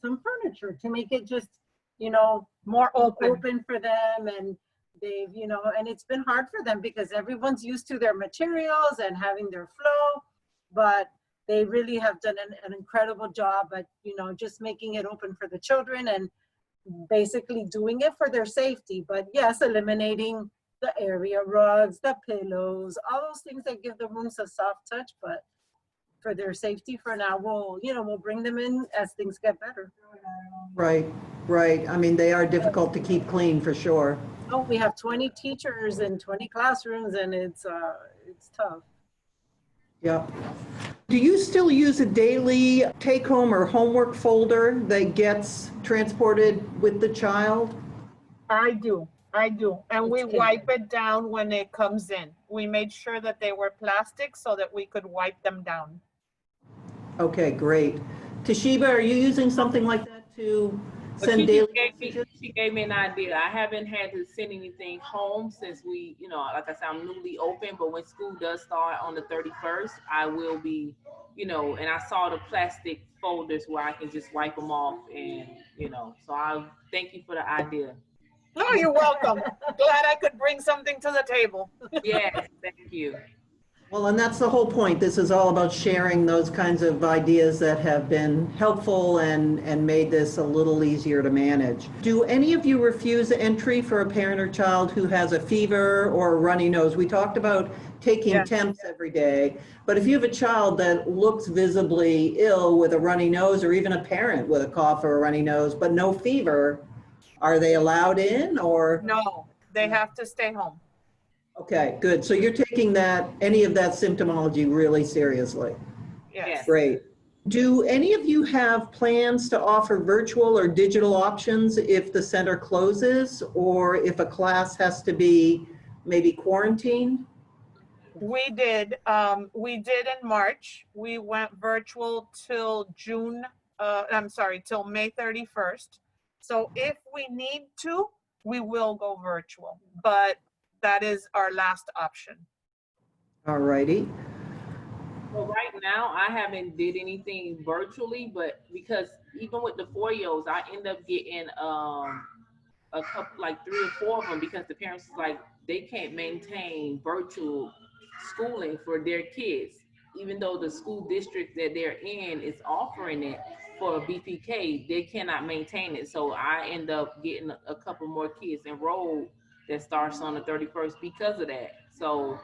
furniture to make it just, More open. for them, and they've, and it's been hard for them because everyone's used to their materials and having their flow, but they really have done an incredible job at, just making it open for the children and basically doing it for their safety. But yes, eliminating the area rugs, the pillows, all those things that give the rooms a soft touch, but for their safety for now, we'll bring them in as things get better. Right. I mean, they are difficult to keep clean for sure. Oh, we have 20 teachers and 20 classrooms, and it's tough. Yeah. Do you still use a daily take-home or homework folder that gets transported with the child? I do. And we It's wipe it down when it comes in. We made sure that they were plastic so that we could wipe them down. Okay, great. Toshiba, are you using something like that to But send daily messages? she gave me an idea. I haven't had to send anything home since we, like I said, I'm newly open, but when school does start on the 31st, I will be, and I saw the plastic folders where I can just wipe them off and, so I thank you for the idea. Oh, you're welcome. Glad I could bring something to the table. Yes, thank you. Well, and that's the whole point. This is all about sharing those kinds of ideas that have been helpful and made this a little easier to manage. Do any of you refuse entry for a parent or child who has a fever or a runny nose? We talked about taking temps every day, but if you have a child that looks visibly ill with a runny nose, or even a parent with a cough or a runny nose, but no fever, are they allowed in or? No, they have to stay home. Okay, good. So you're taking any of that symptomology really seriously. Yes. Great. Do any of you have plans to offer virtual or digital options if the center closes or if a class has to be maybe quarantined? We did in March. We went virtual till till May 31st. So if we need to, we will go virtual, but that is our last option. All righty. Well, right now, I haven't did anything virtually, but because even with the 4-year-olds, I end up getting a couple, like 3 or 4 of them, because the parents is like, they can't maintain virtual schooling for their kids, even though the school district that they're in is offering it for a BPK, they cannot maintain it. So I end up getting a couple more kids enrolled that starts on the 31st because of that. So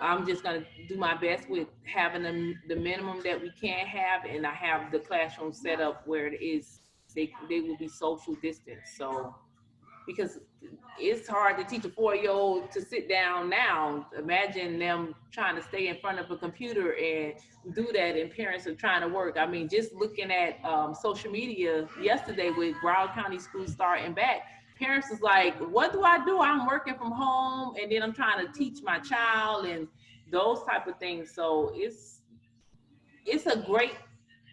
I'm just gonna do my best with having the minimum that we can have, and I have the classroom set up where it is, they will be social distance. So, because it's hard to teach a 4-year-old to sit down now. Imagine them trying to stay in front of a computer and do that, and parents are trying to work. I mean, just looking at social media yesterday with Broward County schools starting back, parents is like, what do I do? I'm working from home, and then I'm trying to teach my child and those type of things. So it's a great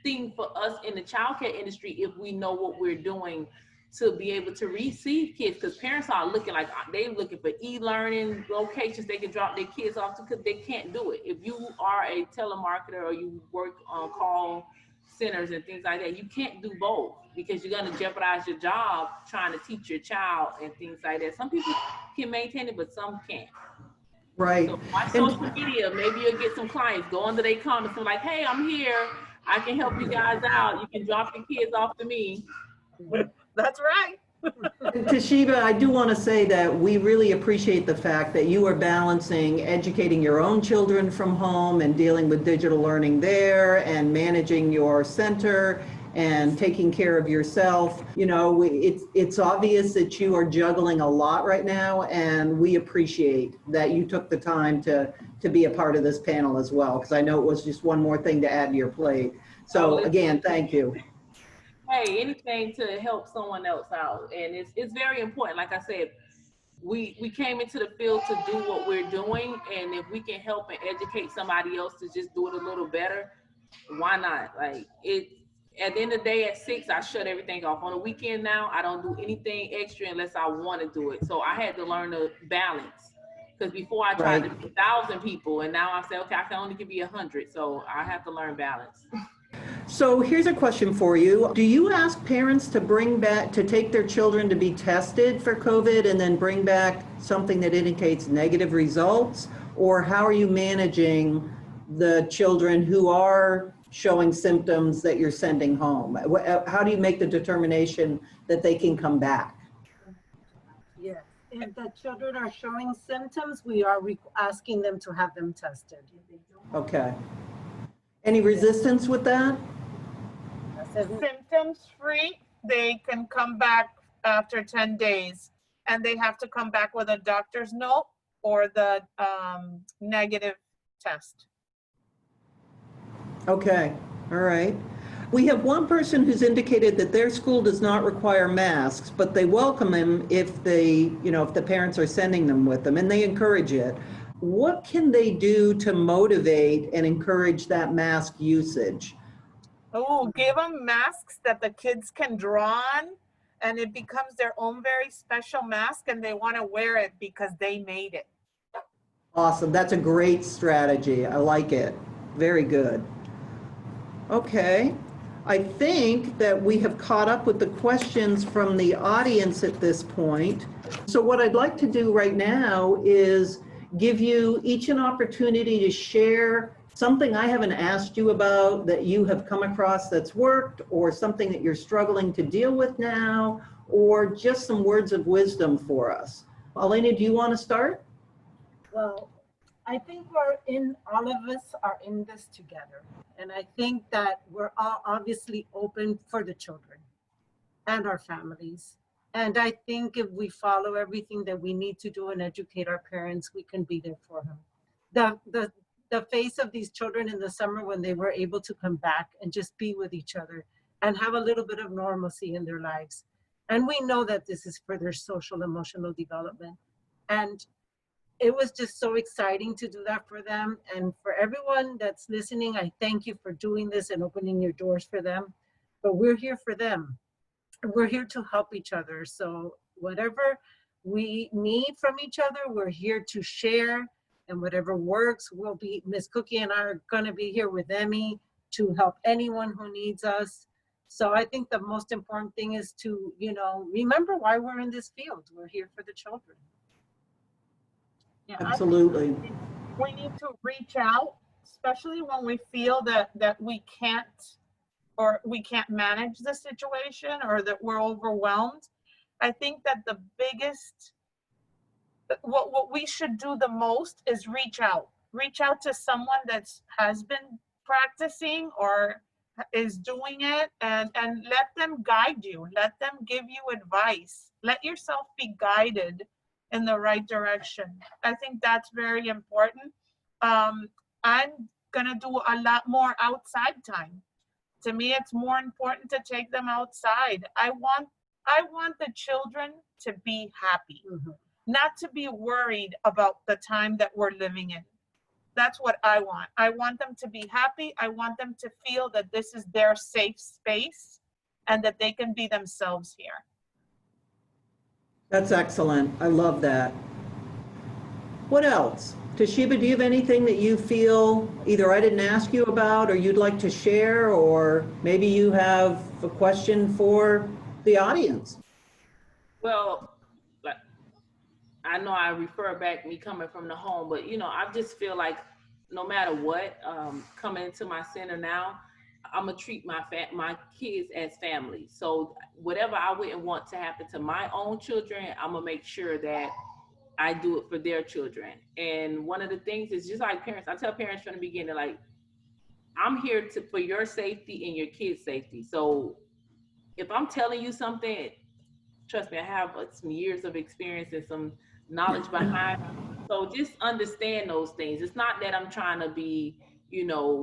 thing for us in the childcare industry if we know what we're doing to be able to receive kids, because parents are looking like they're looking for e-learning locations they can drop their kids off to, because they can't do it. If you are a telemarketer or you work on call centers and things like that, you can't do both, because you're going to jeopardize your job trying to teach your child and things like that. Some people can maintain it, but some can't. Right. So watch social media, maybe you'll get some clients, go under their comments and like, hey, I'm here, I can help you guys out, you can drop your kids off to me. That's right. Toshiba, I do want to say that we really appreciate the fact that you are balancing educating your own children from home and dealing with digital learning there and managing your center and taking care of yourself. You know, it's obvious that you are juggling a lot right now, and we appreciate that you took the time to be a part of this panel as well, because I know it was just one more thing to add to your plate. So again, thank you. Hey, anything to help someone else out. And it's very important. Like I said, we came into the field to do what we're doing, and if we can help and educate somebody else to just do it a little better, why not? Like, it at the end of the day at 6 I shut everything off. On the weekend now I don't do anything extra unless I want to do it. So I had to learn to balance, because before I tried to be 1,000 people, and now I say, okay, I can only give you 100. So I have to learn balance. So here's a question for you. Do you ask parents to take their children to be tested for COVID and then bring back something that indicates negative results? Or how are you managing the children who are showing symptoms that you're sending home? How do you make the determination that they can come back? Yes, if the children are showing symptoms, we are asking them to have them tested. Okay. Any resistance with that? Symptoms free, they can come back after 10 days, and they have to come back with a doctor's note or the negative test. Okay, all right. We have one person who's indicated that their school does not require masks, but they welcome them if if the parents are sending them with them, and they encourage it. What can they do to motivate and encourage that mask usage? Oh, give them masks that the kids can draw on, and it becomes their own very special mask, and they want to wear it because they made it. Awesome. That's a great strategy. I like it. Very good. Okay. I think that we have caught up with the questions from the audience at this point. So what I'd like to do right now is give you each an opportunity to share something I haven't asked you about that you have come across that's worked, or something that you're struggling to deal with now, or just some words of wisdom for us. Elena, do you want to start? Well, I think all of us are in this together. And I think that we're all obviously open for the children and our families. And I think if we follow everything that we need to do and educate our parents, we can be there for them. The face of these children in the summer when they were able to come back and just be with each other and have a little bit of normalcy in their lives. And we know that this is for their social, emotional development. And it was just so exciting to do that for them. And for everyone that's listening, I thank you for doing this and opening your doors for them. But we're here for them. We're here to help each other. So whatever we need from each other, we're here to share. And whatever works, Miss Cookie and I are gonna be here with Emmy to help anyone who needs us. So I think the most important thing is to, remember why we're in this field. We're here for the children. Yeah, Absolutely. We need to reach out, especially when we feel that we can't manage the situation, or that we're overwhelmed. I think that the biggest, what we should do the most is reach out to someone that has been practicing or is doing it, and let them guide you, let them give you advice, let yourself be guided in the right direction. I think that's very important. I'm gonna do a lot more outside time. To me, it's more important to take them outside. I want the children to be happy, not to be worried about the time that we're living in. That's what I want. I want them to be happy. I want them to feel that this is their safe space and that they can be themselves here. That's excellent. I love that. What else? Toshiba, do you have anything that you feel either I didn't ask you about, or you'd like to share, or maybe you have a question for the audience? Well, I know I refer back me coming from the home, but I just feel like no matter what, coming into my center now, I'm gonna treat my kids as family. So whatever I wouldn't want to happen to my own children, I'm gonna make sure that I do it for their children. And one of the things is just like parents, I tell parents from the beginning, like, I'm here for your safety and your kids' safety. So if I'm telling you something, trust me, I have some years of experience and some knowledge behind. So just understand those things. It's not that I'm trying to be,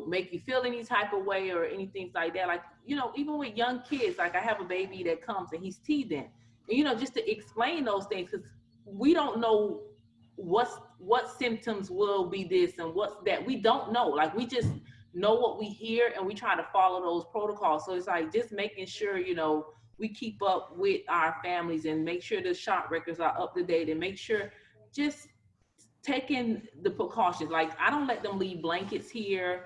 make you feel any type of way or anything like that. Like, even with young kids, like I have a baby that comes and he's teething, and, just to explain those things, because we don't know what symptoms will be this and what's that. We don't know. Like, we just know what we hear and we try to follow those protocols. So it's like just making sure, we keep up with our families and make sure the shot records are up to date and make sure just taking the precautions. Like, I don't let them leave blankets here.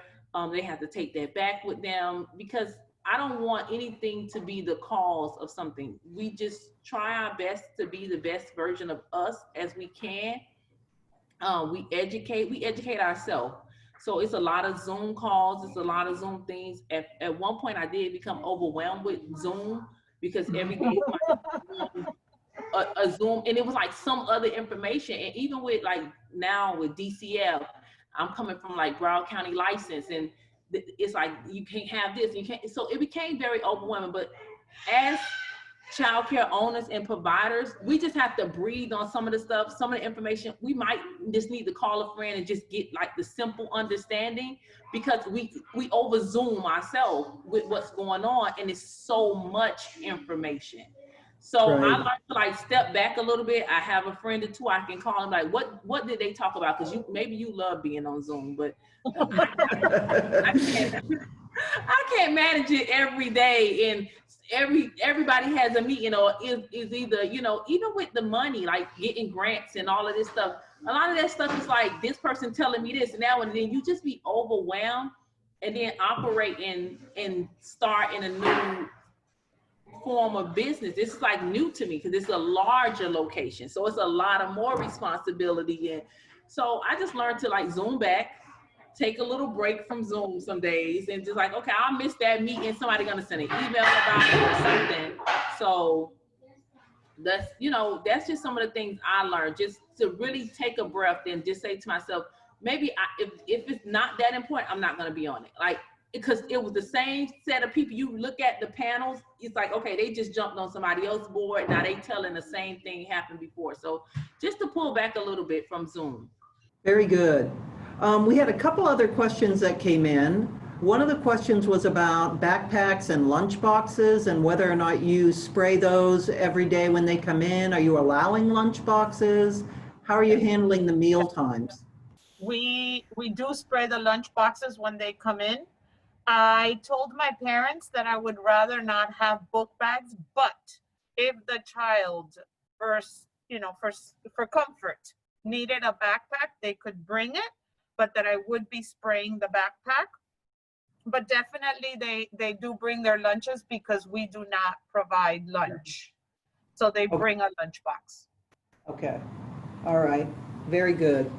They have to take that back with them because I don't want anything to be the cause of something. We just try our best to be the best version of us as we can. We educate ourselves. So it's a lot of Zoom calls. It's a lot of Zoom things. At one point I did become overwhelmed with Zoom because every day a Zoom, and it was like some other information. And even with like now with DCF, I'm coming from like Broward County license, and it's like you can't have this, you can't. So it became very overwhelming. But as childcare owners and providers, we just have to breathe on some of the stuff, some of the information. We might just need to call a friend and just get like the simple understanding, because we over Zoom ourselves with what's going on, and it's so much information. So Right. I like to like step back a little bit. I have a friend or two I can call and like, what did they talk about? Because maybe you love being on Zoom, but I can't manage it every day. And everybody has a meeting, or is either, even with the money, like getting grants and all of this stuff, a lot of that stuff is like this person telling me this now, and then you just be overwhelmed and then operate and start in a new form of business. This is like new to me because it's a larger location, so it's a lot of more responsibility. And so I just learned to like zoom back, take a little break from Zoom some days, and just like, okay, I'll miss that meeting. Somebody gonna send an email about it or something. So that's just some of the things I learned, just to really take a breath and just say to myself, maybe if it's not that important, I'm not gonna be on it. Like, because it was the same set of people. You look at the panels, it's like, okay, they just jumped on somebody else's board. Now they telling the same thing happened before. So just to pull back a little bit from Zoom. Very good. We had a couple other questions that came in. One of the questions was about backpacks and lunch boxes and whether or not you spray those every day when they come in. Are you allowing lunch boxes? How are you handling the meal times? We do spray the lunch boxes when they come in. I told my parents that I would rather not have book bags, but if the child for comfort needed a backpack, they could bring it, but that I would be spraying the backpack. But definitely they do bring their lunches because we do not provide lunch. So they bring a lunch box. Okay. All right. Very good.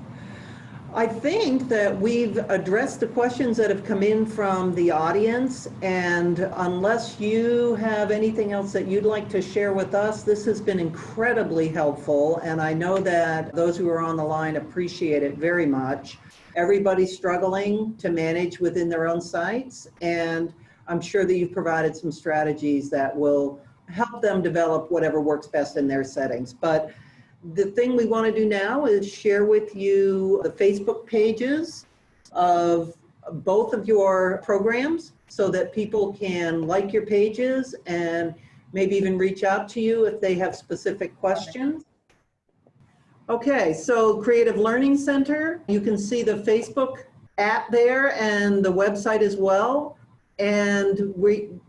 I think that we've addressed the questions that have come in from the audience, and unless you have anything else that you'd like to share with us, this has been incredibly helpful, and I know that those who are on the line appreciate it very much. Everybody's struggling to manage within their own sites, and I'm sure that you've provided some strategies that will help them develop whatever works best in their settings. But the thing we want to do now is share with you the Facebook pages of both of your programs so that people can like your pages and maybe even reach out to you if they have specific questions. Okay, so Creative Learning Center, you can see the Facebook app there and the website as well. And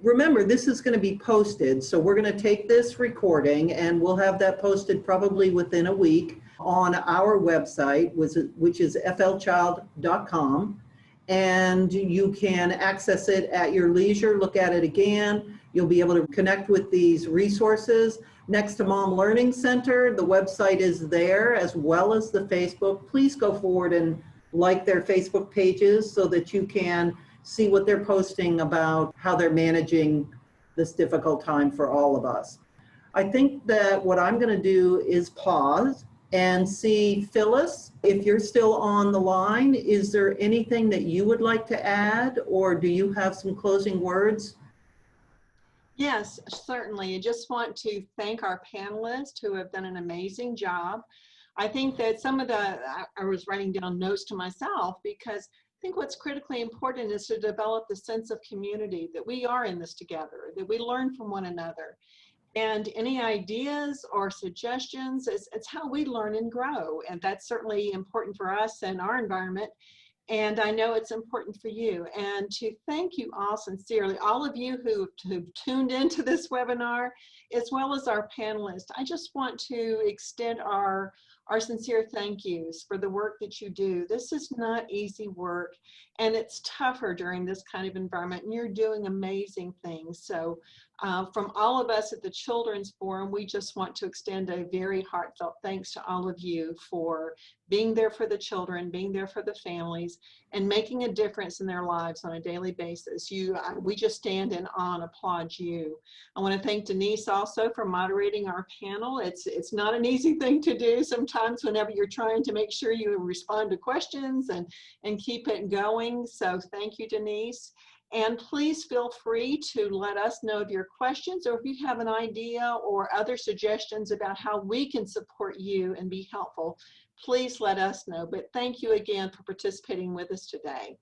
remember, this is going to be posted. So we're going to take this recording and we'll have that posted probably within a week on our website, which is flchild.com. And you can access it at your leisure, look at it again. You'll be able to connect with these resources. Next to Mom Learning Center, the website is there as well as the Facebook. Please go forward and like their Facebook pages so that you can see what they're posting about how they're managing this difficult time for all of us. I think that what I'm going to do is pause and see Phyllis. If you're still on the line, is there anything that you would like to add, or do you have some closing words? Yes, certainly. I just want to thank our panelists who have done an amazing job. I think that I was writing down notes to myself because I think what's critically important is to develop the sense of community, that we are in this together, that we learn from one another. And any ideas or suggestions, it's how we learn and grow. And that's certainly important for us and our environment. And I know it's important for you. And to thank you all sincerely, all of you who've tuned into this webinar, as well as our panelists. I just want to extend our sincere thank yous for the work that you do. This is not easy work, and it's tougher during this kind of environment, and you're doing amazing things. So from all of us at the Children's Forum, we just want to extend a very heartfelt thanks to all of you for being there for the children, being there for the families, and making a difference in their lives on a daily basis. We just stand in awe and applaud you. I want to thank Denise also for moderating our panel. It's not an easy thing to do sometimes whenever you're trying to make sure you respond to questions and keep it going. So thank you, Denise. And please feel free to let us know of your questions, or if you have an idea or other suggestions about how we can support you and be helpful, please let us know. But thank you again for participating with us today.